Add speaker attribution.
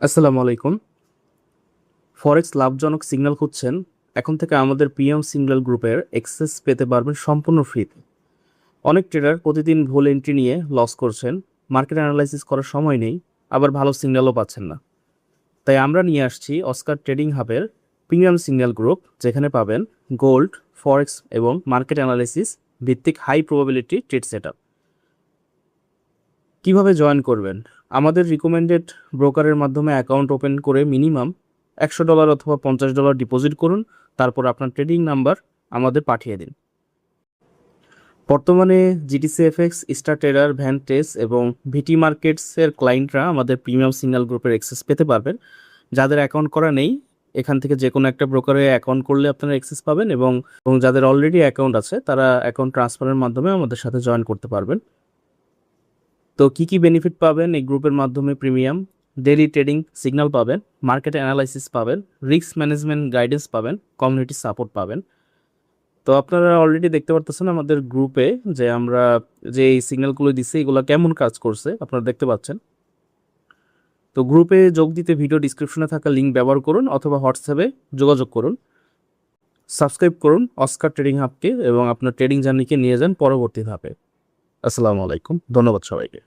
Speaker 1: আসসালামু আলাইকুম। ফরেক্স লাভজনক সিগন্যাল খুঁজছেন? এখন থেকে আমাদের প্রিমিয়াম সিগন্যাল গ্রুপের অ্যাক্সেস পেতে পারবেন সম্পূর্ণ ফ্রিতে। অনেক ট্রেডার প্রতিদিন ভুল এন্ট্রি নিয়ে লস করছেন, মার্কেট অ্যানালাইসিস করার সময় নেই, আবার ভালো সিগন্যালও পাচ্ছেন না। তাই আমরা নিয়ে আসছি অস্কার ট্রেডিং হাবের প্রিমিয়াম সিগন্যাল গ্রুপ, যেখানে পাবেন গোল্ড, ফরেক্স এবং মার্কেট অ্যানালাইসিস ভিত্তিক high probability trade set up. কীভাবে জয়েন করবেন? আমাদের রিকমেন্ডেড ব্রোকারের মাধ্যমে অ্যাকাউন্ট ওপেন করে মিনিমাম $100 অথবা $50 ডিপোজিট করুন। তারপর আপনার ট্রেডিং নাম্বার আমাদের পাঠিয়ে দিন। বর্তমানে জিটিসি এফএক্স, স্টার ট্রেডার, ভ্যানটেস এবং ভিটি মার্কেটসের ক্লায়েন্টরা আমাদের প্রিমিয়াম সিগন্যাল গ্রুপের অ্যাক্সেস পেতে পারবেন। যাদের অ্যাকাউন্ট করা নেই, এখান থেকে যে কোনো একটা ব্রোকারে অ্যাকাউন্ট করলে আপনারা অ্যাক্সেস পাবেন, এবং যাদের অলরেডি অ্যাকাউন্ট আছে তারা অ্যাকাউন্ট ট্রান্সফারের মাধ্যমে আমাদের সাথে জয়েন করতে পারবেন। তো কি বেনিফিট পাবেন এই গ্রুপের মাধ্যমে? প্রিমিয়াম ডেইলি ট্রেডিং সিগন্যাল পাবেন, মার্কেট অ্যানালাইসিস পাবেন, রিস্ক ম্যানেজমেন্ট গাইডেন্স পাবেন, কমিউনিটি সাপোর্ট পাবেন। তো আপনারা অলরেডি দেখতে পারতেছেন আমাদের গ্রুপে যে আমরা যে এই সিগন্যালগুলো দিচ্ছি এগুলো কেমন কাজ করছে আপনারা দেখতে পাচ্ছেন। তো গ্রুপে যোগ দিতে ভিডিও ডিসক্রিপশনে থাকা লিঙ্ক ব্যবহার করুন অথবা হোয়াটসঅ্যাপে যোগাযোগ করুন। সাবস্ক্রাইব করুন অস্কার ট্রেডিং হাবকে এবং আপনার ট্রেডিং জার্নিকে নিয়ে যান পরবর্তী ধাপে। আসসালামু আলাইকুম, ধন্যবাদ সবাইকে।